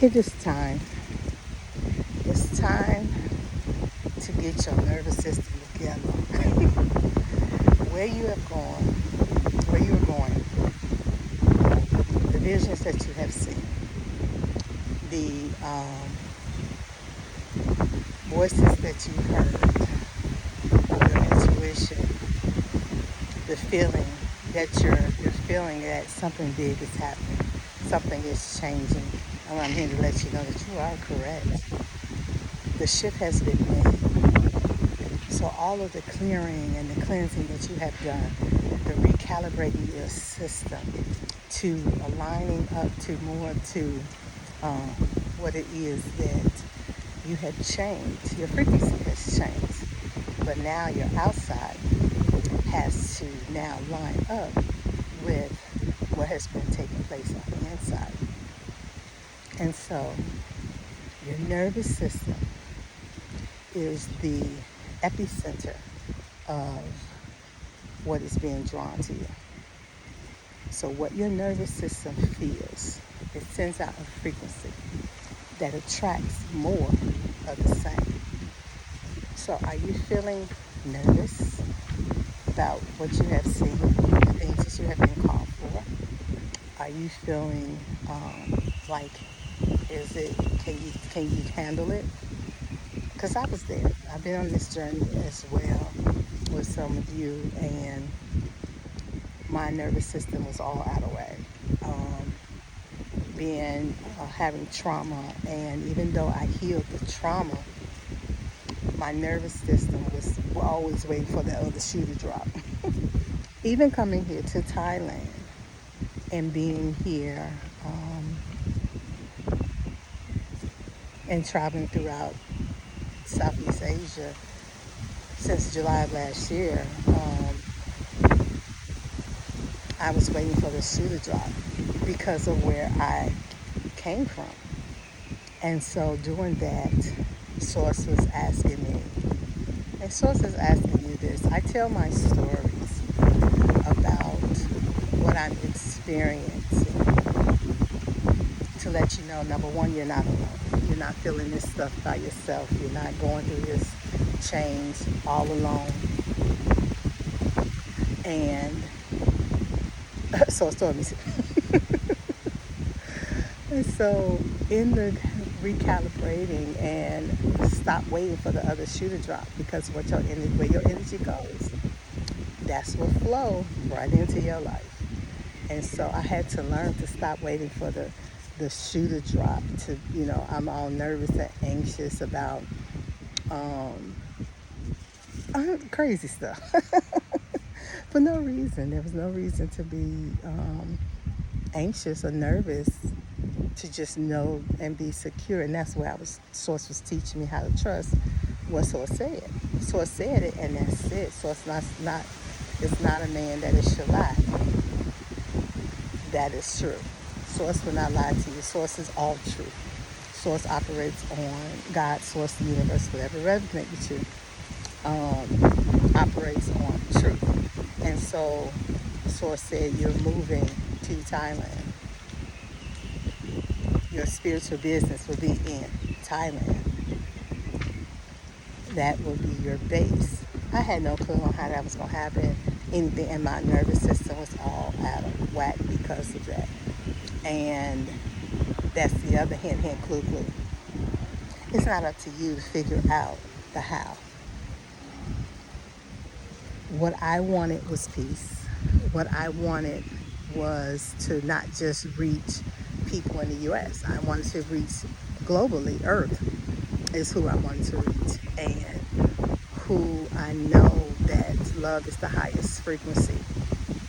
It is time. It's time to get your nervous system together. Where you have gone, where you are going, the visions that you have seen, the voices that you heard, your intuition, the feeling that you're feeling that something big is happening, something is changing. And I'm here to let you know that you are correct. The shift has been made. So all of the clearing and the cleansing that you have done, the recalibrating your system to aligning up to more to um, what it is that you have changed. Your frequency has changed. But now your outside has to now line up with what has been taking place on the inside. And so your nervous system is the epicenter of what is being drawn to you. So what your nervous system feels, it sends out a frequency that attracts more of the same. So are you feeling nervous about what you have seen, the things that you have been called for? Are you feeling like, is it, can you handle it? Because I was there. I've been on this journey as well with some of you, and my nervous system was all out of whack. Um, being having trauma, and even though I healed the trauma, my nervous system was always waiting for the other shoe to drop. Even coming here to Thailand and being here and traveling throughout Southeast Asia since July of last year, I was waiting for the shoe to drop because of where I came from. And so doing that, Source was asking me, and Source is asking you this. I tell my stories about what I'm experiencing to let you know, number one, you're not alone. You're not feeling this stuff by yourself. You're not going through this change all alone. And so it's told me. And so in the recalibrating and stop waiting for the other shoe to drop, because where your energy goes, that's what flow right into your life. And so I had to learn to stop waiting for the shoe to drop. I'm all nervous and anxious about um, crazy stuff for no reason. There was no reason to be anxious or nervous, to just know and be secure. And that's where Source was teaching me how to trust what Source said. Source said it, and that's it. Source is not a man that it should lie. That is true. Source will not lie to you. Source is all truth. Source operates on God, Source, the universe, whatever resonates with you, operates on truth. And so Source said, you're moving to Thailand. Your spiritual business will be in Thailand. That will be your base. I had no clue on how that was going to happen. Anything in my nervous system was all out of whack because of that. And that's the other hint, hint, clue, clue. It's not up to you to figure out the how. What I wanted was peace. What I wanted was to not just reach people in the U.S. I wanted to reach globally. Earth is who I wanted to reach, and who I know that love is the highest frequency,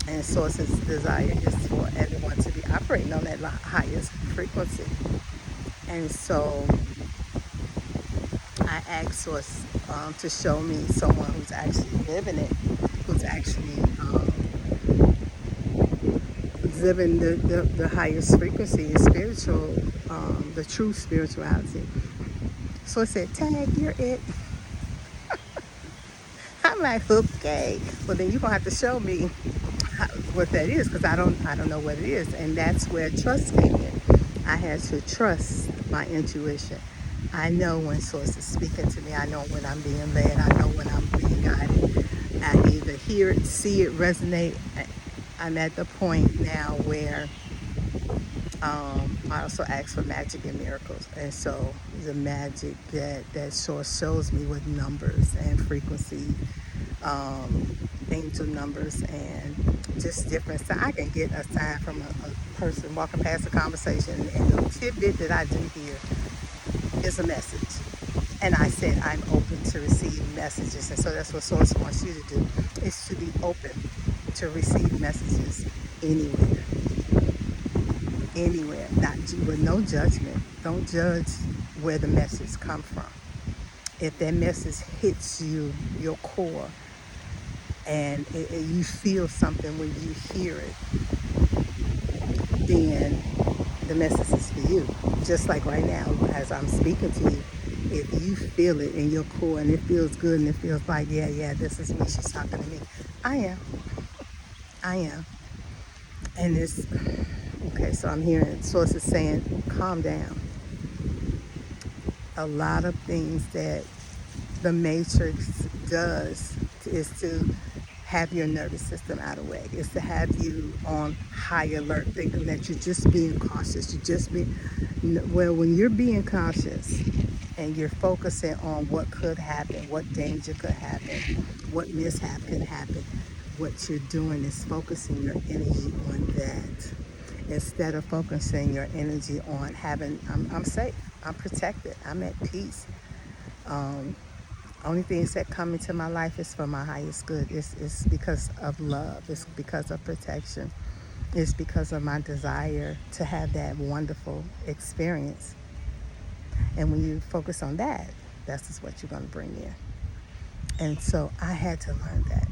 and Source's desire is for everyone to be operating on that highest frequency. And so I asked Source to show me someone who's actually living it, who's actually living the highest frequency, spiritual, the true spirituality. So I said, Tag, you're it. I'm like, okay. Well, then you're gonna have to show me what that is, because I don't know what it is. And that's where trust came in. I had to trust my intuition. I know when Source is speaking to me. I know when I'm being led. I know when I'm being guided. I either hear it, see it, resonate. I'm at the point now where I also ask for magic and miracles. And so the magic that Source shows me with numbers and frequency, angel numbers, and just different. So I can get a sign from a person walking past a conversation, and the tidbit that I do hear is a message. And I said I'm open to receive messages. And so that's what Source wants you to do, is to be open to receive messages anywhere. Anywhere. Not with no judgment. Don't judge where the message come from. If that message hits you, your core, and you feel something when you hear it, then the message is for you. Just like right now, as I'm speaking to you, if you feel it in your core and it feels good and it feels like, yeah, this is me, she's talking to me. I am. And it's, okay, so I'm hearing Sources saying, calm down. A lot of things that the Matrix does is to have your nervous system out of whack. Is to have you on high alert, thinking that you're just being cautious. Well, when you're being cautious and you're focusing on what could happen, what danger could happen, what mishap can happen, what you're doing is focusing your energy on that. Instead of focusing your energy on I'm safe, I'm protected, I'm at peace. Only things that come into my life is for my highest good. It's because of love. It's because of protection. It's because of my desire to have that wonderful experience. And when you focus on that, that's just what you're going to bring in. And so I had to learn that.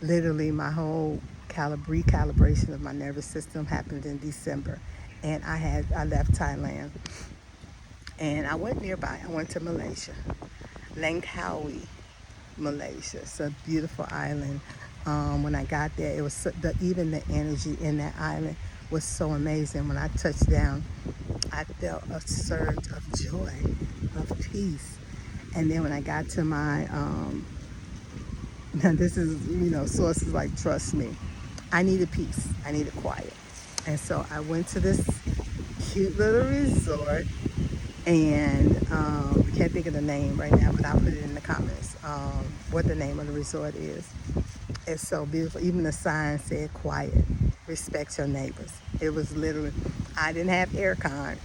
Literally, my whole recalibration of my nervous system happened in December. And I left Thailand. And I went nearby. I went to Malaysia. Langkawi, Malaysia. It's a beautiful island. When I got there, it was even the energy in that island was so amazing. When I touched down, I felt a surge of joy, of peace. And then when I got to my, now this is, Sources like, trust me, I needed peace. I needed quiet. And so I went to this cute little resort, and I can't think of the name right now, but I'll put it in the comments, what the name of the resort is. It's so beautiful. Even the sign said quiet, respect your neighbors. It was literally, I didn't have aircon.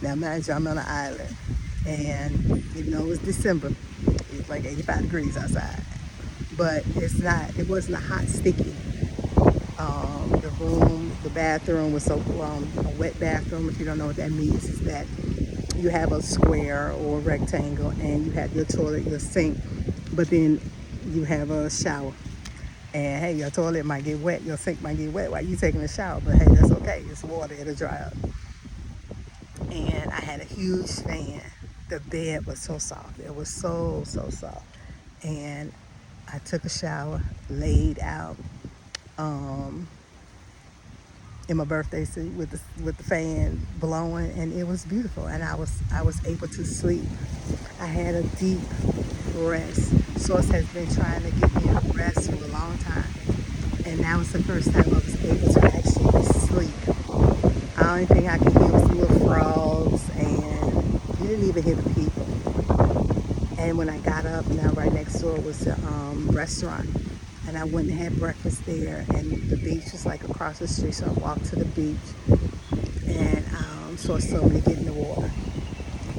Now mind you, I'm on an island, and even though it was December, it was like 85 degrees outside, but it wasn't a hot, sticky. The bathroom was so, a wet bathroom, if you don't know what that means, is that you have a square or a rectangle, and you have your toilet, your sink, but then you have a shower. And hey, your toilet might get wet, your sink might get wet while you're taking a shower, but hey, that's okay. It's water, it'll dry up. And I had a huge fan. The bed was so soft. It was so soft. And I took a shower, laid out in my birthday suit with the fan blowing, and it was beautiful. And I was able to sleep. I had a deep rest. Source has been trying to get me to rest for a long time, and now it's the first time I was able to actually sleep. The only thing I could hear was the little frogs, and you didn't even hear the people. And when I got up, now right next door was a restaurant, and I went and had breakfast there, and the beach was like across the street, so I walked to the beach, and saw somebody get in the water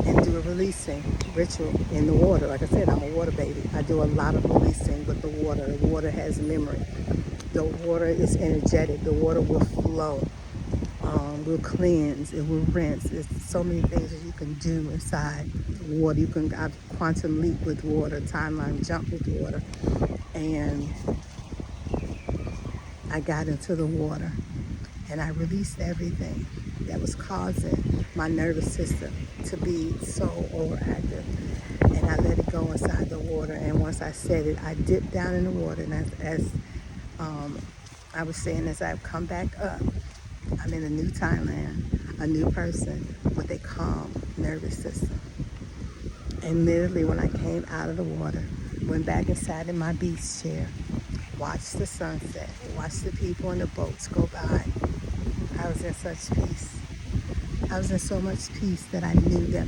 and do a releasing ritual in the water. Like I said, I'm a water baby. I do a lot of releasing with the water. The water has memory. The water is energetic. The water will flow. Will cleanse. It will rinse. There's so many things that you can do inside water. You can quantum leap with water, timeline jump with water. And I got into the water, and I released everything that was causing my nervous system to be so overactive. And I let it go inside the water. And once I said it, I dipped down in the water. And as I was saying, as I've come back up, I'm in a new Thailand. a new person with a calm nervous system. And literally when I came out of the water, went back inside in my beach chair, watched the sunset, watched the people in the boats go by, I was in such peace. I was in so much peace that I knew that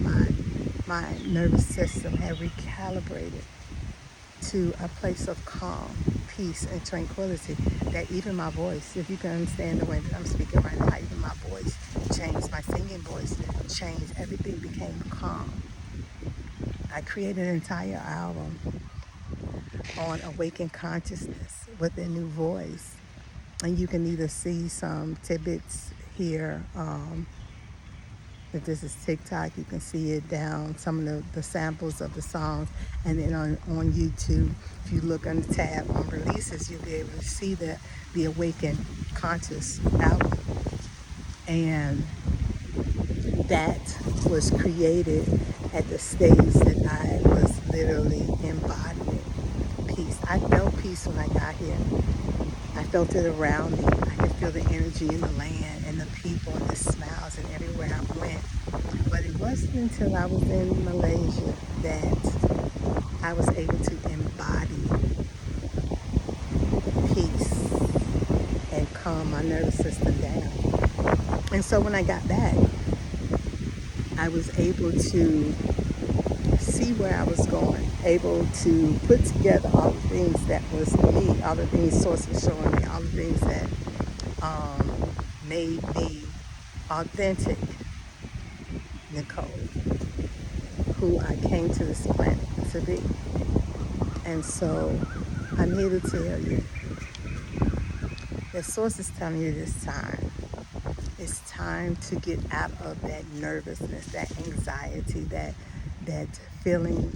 my nervous system had recalibrated to a place of calm, peace, and tranquility, that even my voice, if you can understand the way that I'm speaking right now, even my voice changed, my singing voice changed, everything became calm. I created an entire album on awakened consciousness with a new voice. And you can either see some tidbits here. If this is TikTok, you can see it down, some of the samples of the songs. And then on YouTube, if you look on the tab on releases, you'll be able to see the Awakened Conscious album. And that was created at the stage that I was literally embodying peace. I felt peace when I got here. I felt it around me. I could feel the energy in the land and the people and the smiles and everywhere I went. But it wasn't until I was in Malaysia that I was able to embody peace and calm my nervous system down. And so when I got back, I was able to see where I was going, able to put together all the things that was me, all the things Source was showing me, all the things that made me authentic Nicole, who I came to this planet to be. And so I'm here to tell you that Source is telling you this time. It's time to get out of that nervousness, that anxiety, that feeling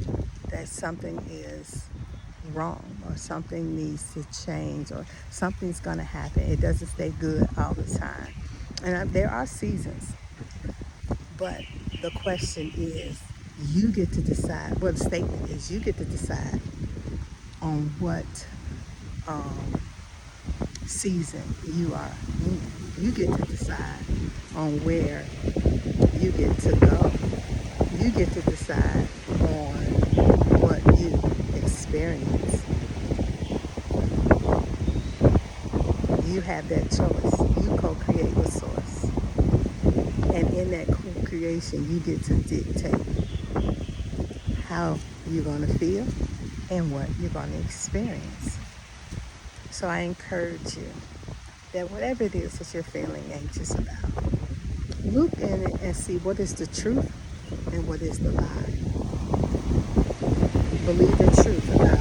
that something is wrong or something needs to change or something's going to happen. It doesn't stay good all the time. And there are seasons, but the question is, you get to decide. Well, the statement is you get to decide on what season you are in. You get to decide on where you get to go. You get to decide on what you experience. You have that choice. You co-create with Source. And in that co-creation, you get to dictate how you're going to feel and what you're going to experience. So I encourage you that whatever it is that you're feeling anxious about, look in it and see what is the truth and what is the lie. Believe the truth about